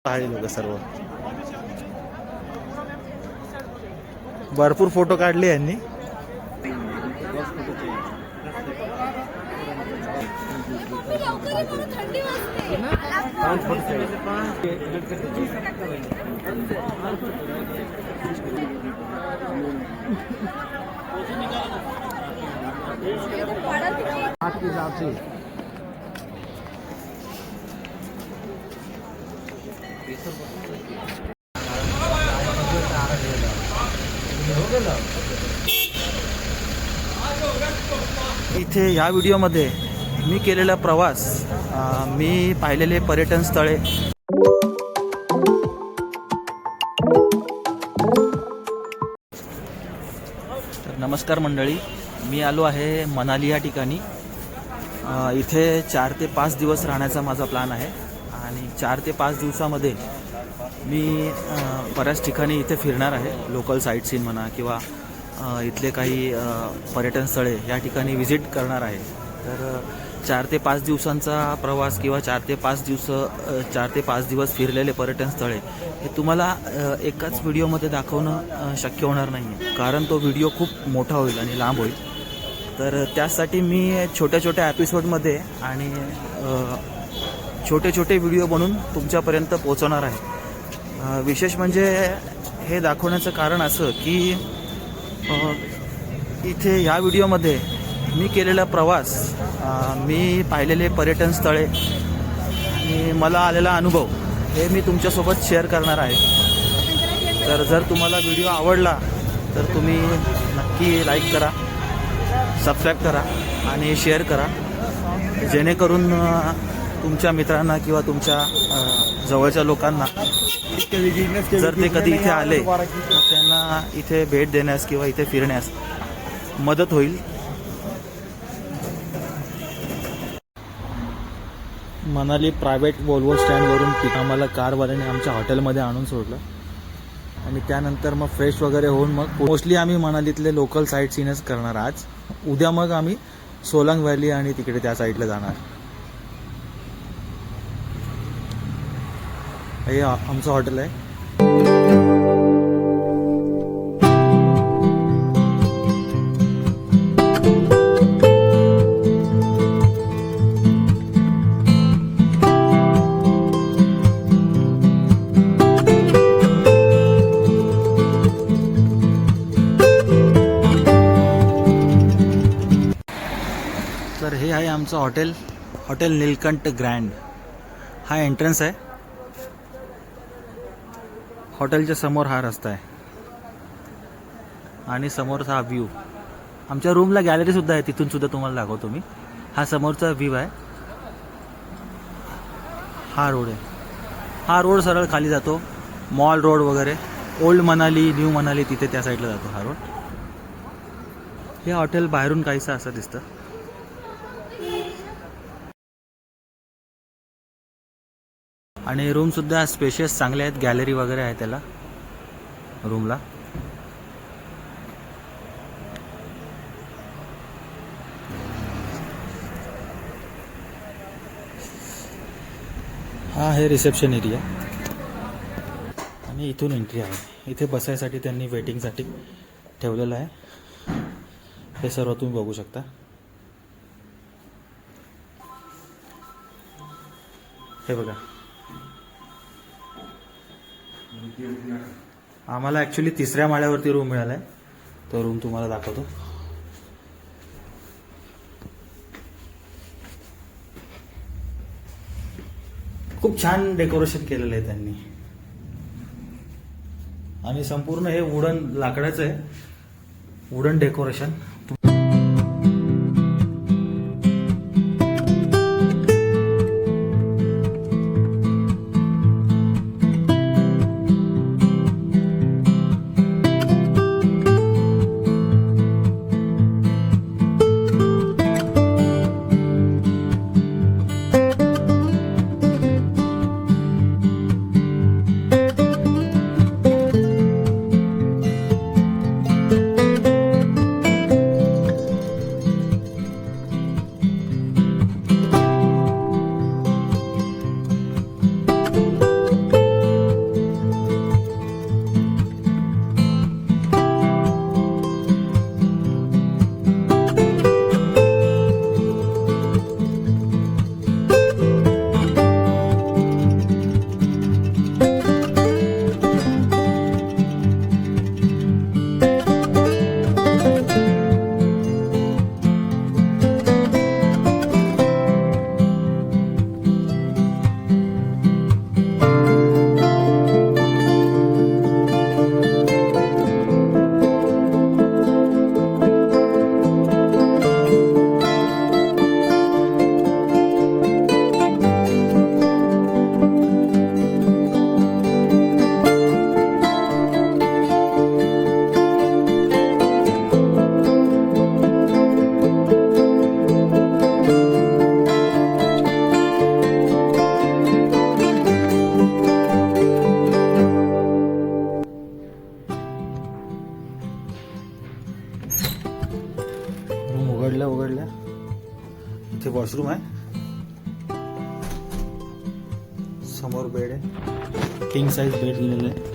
आहे लोक सर्व भरपूर फोटो काढले यांनी. इथे या व्हिडिओमध्ये मी केलेला प्रवास, मी पाहिलेले पर्यटन स्थळे, तर नमस्कार मंडळी, मी आलो आहे मनाली या ठिकाणी. इथे 4 ते 5 दिवस राहण्याचा माझा प्लॅन आहे आणि 4 ते 5 दिवसामध्ये मी बऱ्याच ठिकाणी इथे फिरणार आहे. लोकल साईट सीन म्हणा किंवा इथले काही पर्यटन स्थळे या ठिकाणी व्हिजिट करणार आहे. तर 4 ते 5 दिवसांचा प्रवास किंवा 4 ते 5 दिवस फिरलेले पर्यटन स्थळे हे तुम्हाला एकाच व्हिडिओमध्ये दाखवणं शक्य होणार नाही, कारण तो व्हिडिओ खूप मोठा होईल आणि लांब होईल. तर त्यासाठी मी छोट्या छोट्या एपिसोडमध्ये आणि छोटे छोटे व्हिडिओ बनवून तुमच्यापर्यंत पोहोचवणार आहे. विशेष म्हणजे हे दाखवण्याचं कारण असं की इथे या व्हिडिओमध्ये मी केलेला प्रवास, मी पाहिलेले पर्यटन स्थळे आणि मला आलेला अनुभव हे मी तुमच्यासोबत शेअर करणार आहे. तर जर तुम्हाला व्हिडिओ आवडला तर तुम्ही नक्की लाईक करा, सबस्क्राईब करा आणि शेअर करा, जेणेकरून तुमच्या मित्रांना किंवा तुमच्या जवळच्या लोकांना जर ते कधी इथे आले तर त्यांना इथे भेट देण्यास किंवा इथे फिरण्यास मदत होईल. मनाली प्रायव्हेट वोल्वो स्टँडवरून आम्हाला कारवाल्याने आमच्या हॉटेलमध्ये आणून सोडलं आणि त्यानंतर मग फ्रेश वगैरे होऊन मग मोस्टली आम्ही मनालीतले लोकल साईट सीनच करणार आज. उद्या मग आम्ही सोलांग व्हॅली आणि तिकडे त्या साईडला जाणार. हे आमचं हॉटेल आहे. तर हे आहे आमचं हॉटेल नीलकंठ ग्रँड. हा एंट्रन्स आहे. हॉटेलच्या समोर हा रस्ता आहे आणि समोरचा हा व्ह्यू. आमच्या रूमला गॅलरी सुद्धा आहे, तिथून सुद्धा तुम्हाला दाखवतो मी. हा समोरचा व्ह्यू आहे. हा रोड आहे. हा रोड सरळ खाली जातो, मॉल रोड वगैरे, ओल्ड मनाली, न्यू मनाली, तिथे त्या साईडला जातो हा रोड. हे हॉटेल बाहेरून काहीसं असं दिसतं. आणि रूम सुद्धा स्पेशियस चांगले आहेत, गॅलरी वगैरे आहे त्याला रूमला. हा आहे रिसेप्शन एरिया आणि इथून एंट्री आहे. इथे बसायसाठी त्यांनी वेटिंगसाठी ठेवलेलं आहे. हे सर्व तुम्ही बघू शकता. हे बघा, आम्हाला ॲक्च्युली 3ऱ्या माळ्यावरती रूम मिळाला आहे. तो रूम तुम्हाला दाखवतो. खूप छान डेकोरेशन केलेलं आहे त्यांनी आणि संपूर्ण हे वुडन लाकडाचं आहे, वुडन डेकोरेशन. वॉशरूम आहे, समोर बेड आहे, किंग साइज बेड दिलेलं आहे.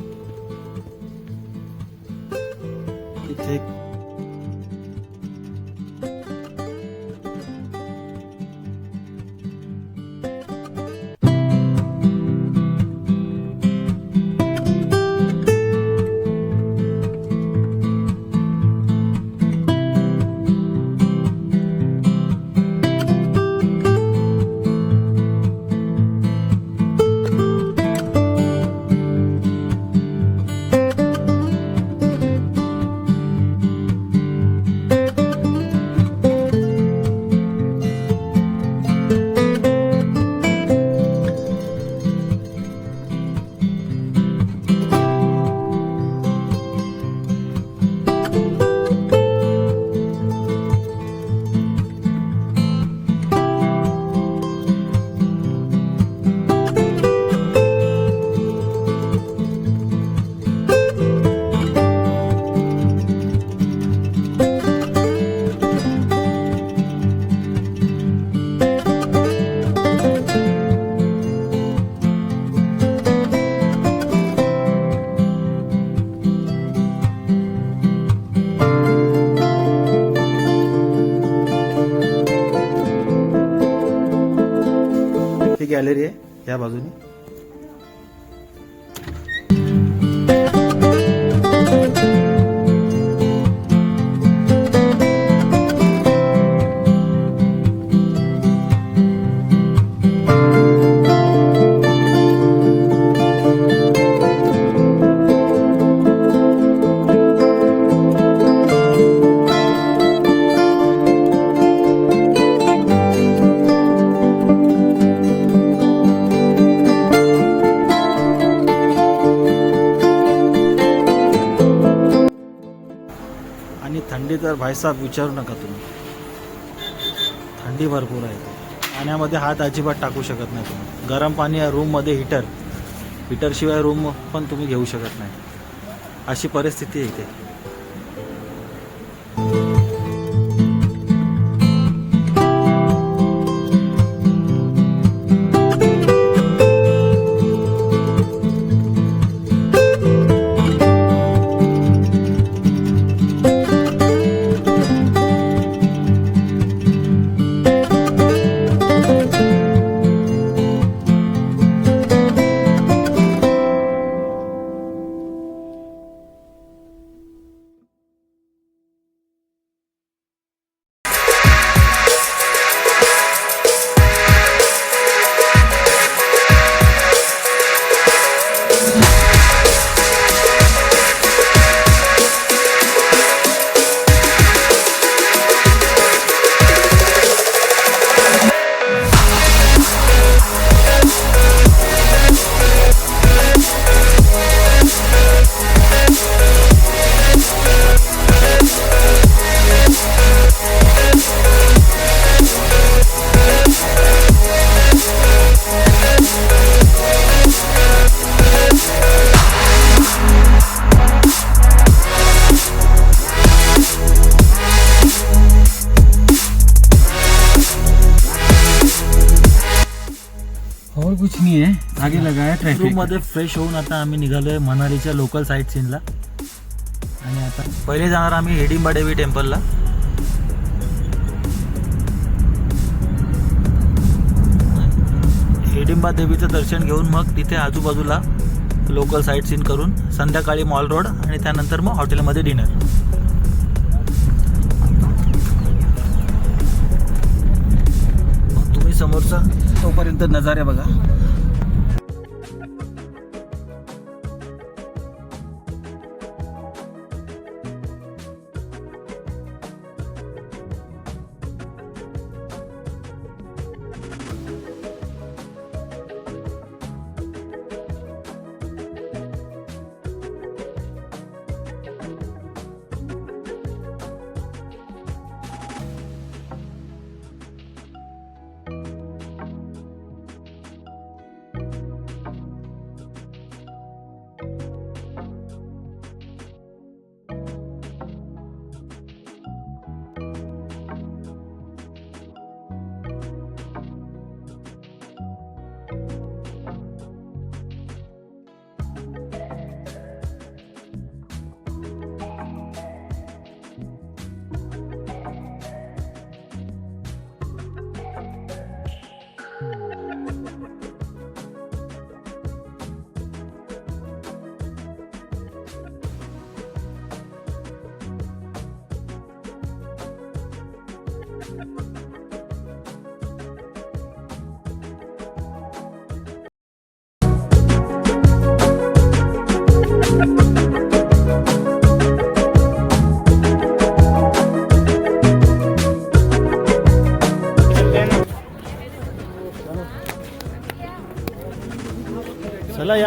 इथे गॅलरी आहे या बाजूने. आणि थंडी तर भाईसाहेब विचारू नका तुम्ही, थंडी भरपूर आहे. पाण्यामध्ये हात अजिबात टाकू शकत नाही तुम्ही. गरम पाणी आहे, रूममध्ये हिटरशिवाय रूम पण तुम्ही घेऊ शकत नाही, अशी परिस्थिती आहे इथे. और कुछ नहीं है, आगे लगाया ट्रैफिक. रूम मध्ये फ्रेश होऊन आता आम्ही निघालोय मनालीच्या लोकल साईट सीनला. आणि आता पहिले जाणार आम्ही हिडिंबा देवी टेम्पलला. हिडिंबा देवीचं दर्शन घेऊन मग तिथे आजूबाजूला लोकल साईट सीन करून संध्याकाळी मॉल रोड आणि त्यानंतर मग हॉटेलमध्ये डिनर. तुम्ही समोरचा तोपर्यंत नजारे बघा.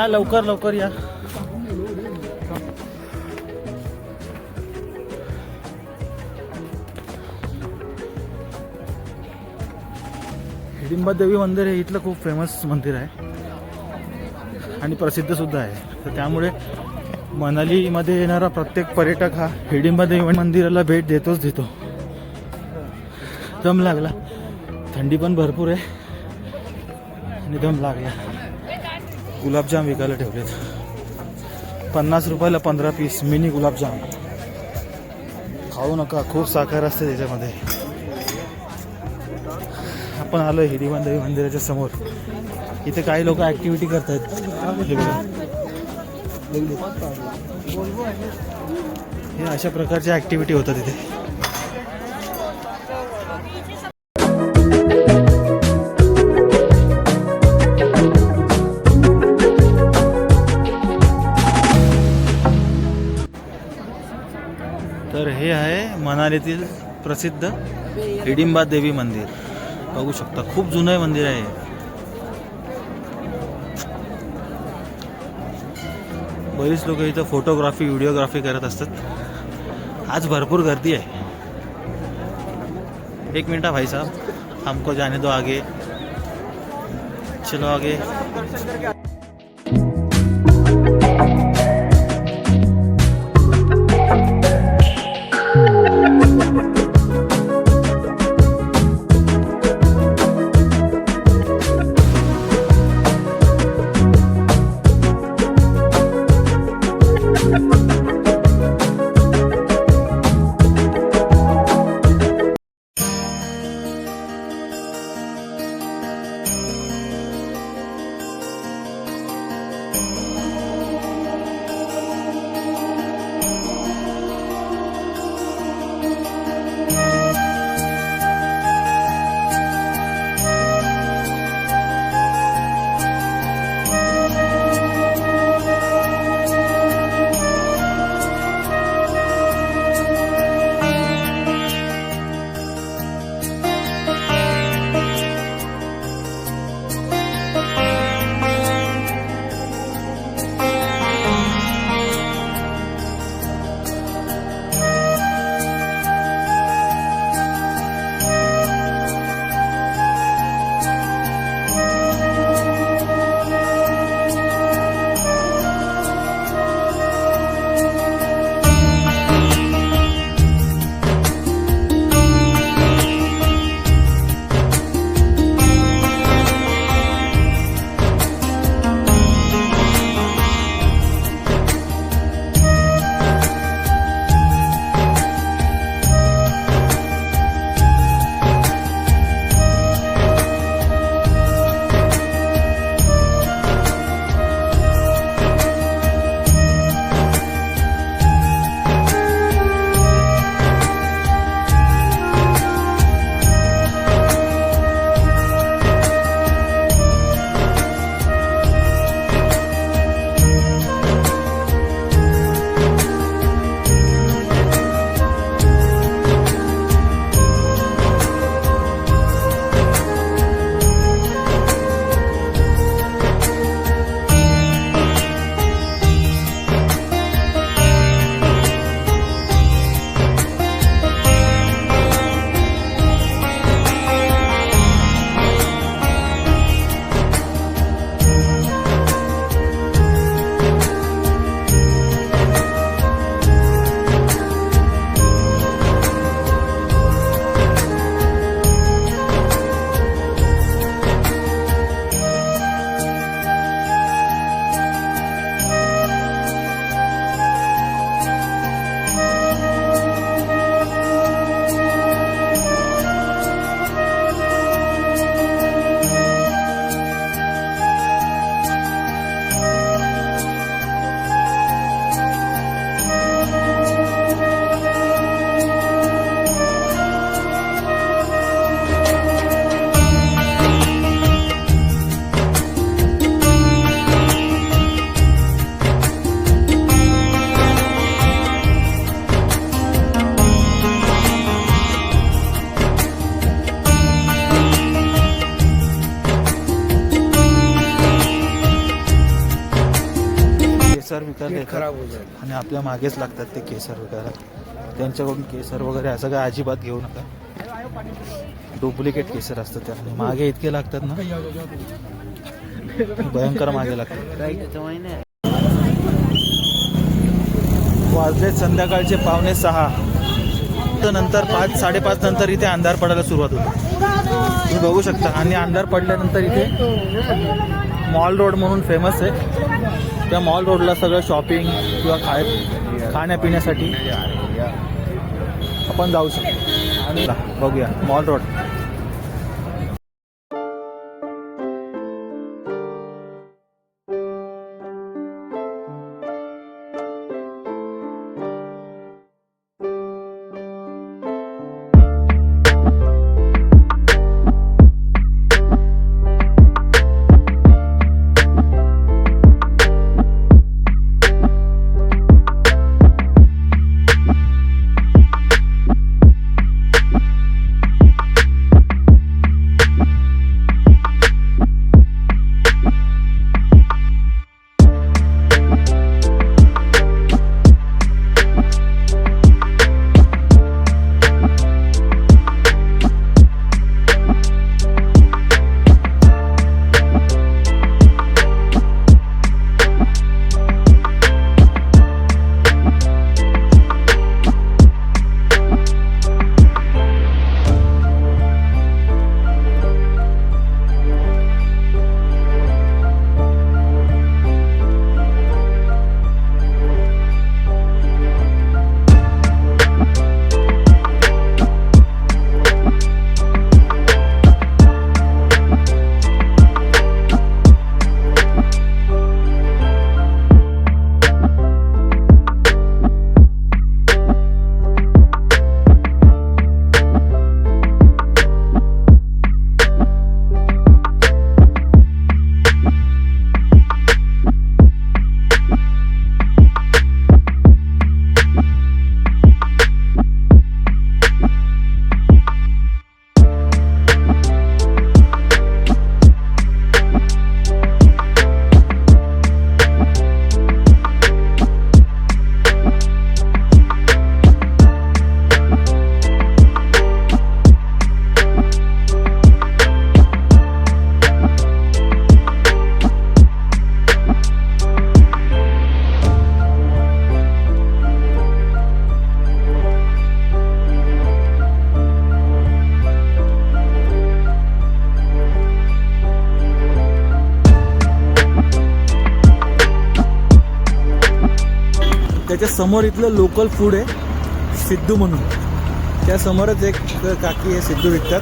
या लवकर लवकर या. हिडिंबा देवी मंदिर हे इथलं खूप फेमस मंदिर आहे आणि प्रसिद्ध सुद्धा आहे. तर त्यामुळे मनालीमध्ये येणारा प्रत्येक पर्यटक हा हिडिंबा देवी मंदिराला भेट देतोच देतो. दम लागला, थंडी पण भरपूर आहे आणि दम लागला. गुलाबजाम विकायला ठेवलेत 50 रुपयाला 15 पीस मिनी गुलाबजाम. खाऊ नका, खूप साखर असते त्याच्यामध्ये. आपण आलो हिडिंबा देवी मंदिराच्या समोर. इथे काही लोक ऍक्टिव्हिटी करतात. हे अशा प्रकारच्या ऍक्टिव्हिटी होतात इथे. तर हे आहे मनालीतील प्रसिद्ध हिडिंबा देवी मंदिर. बघू शकता, खूप जुनं मंदिर आहे. बरीच लोक इथं फोटोग्राफी व्हिडिओग्राफी करत असतात. आज भरपूर गर्दी आहे. एक मिनट भाई साहब, हमको जाने दो आगे. चलो आगे. केसर विकायला येतात खराब हो जाएगा. आणि आपल्या मागेच लागतात ते केसर विकायला. त्यांच्याकडून केसर वगैरे असं काय अजिबात घेऊ नका. डुप्लिकेट केसर असतं त्या मागे इतके लागतात ना, भयंकर मागे लागतात. वाजलेत संध्याकाळचे 5:45. नंतर 5-5:30 नंतर इथे अंधार पडायला सुरुवात होते, तुम्ही बघू शकता. आणि अंधार पडल्यानंतर इथे मॉल रोड म्हणून फेमस आहे. त्या मॉल रोडला सगळं शॉपिंग किंवा खाण्यापिण्यासाठी आपण जाऊ शकतो. आणि बघूया मॉल रोड. त्याच्या समोर इथलं लोकल फूड आहे सिद्धू म्हणून. त्या समोरच एक काकी आहे, सिद्धू विकतात.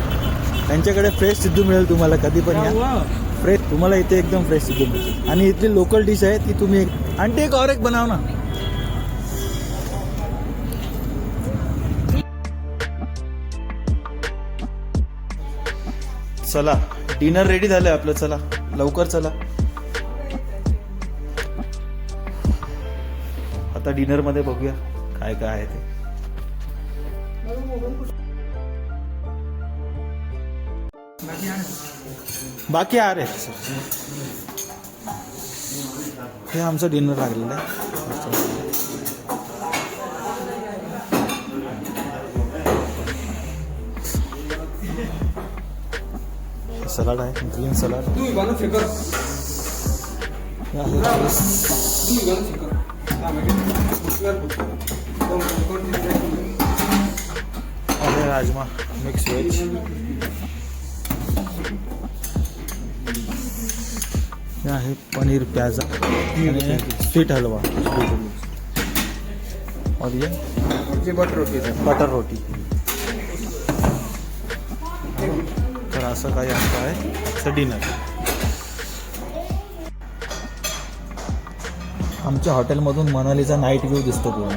त्यांच्याकडे फ्रेश सिद्धू मिळेल तुम्हाला, कधी पण या. फ्रेश तुम्हाला इथे एकदम फ्रेश सिद्धू मिळेल. आणि इथली लोकल डिश आहे ती तुम्ही आंटी एक और एक बनाव ना. चला डिनर रेडी झालंय आपलं, चला लवकर चला. आता डिनर मध्ये बघूया काय काय आहे ते. बाकी आ रे. हे आमचं डिनर लागलेलं आहे. सलाड आहे, ग्रीन सलाड आहे, राजमा मिक्स व्हेज, आहे पनीर प्याजा आणि स्वीट हलवा और ये बटर रोटी. तर असं काही आमचं आहे आजचं डिनर. आमच्या हॉटेलमधून मनालीचा नाईट व्ह्यू दिसतो पूर्ण.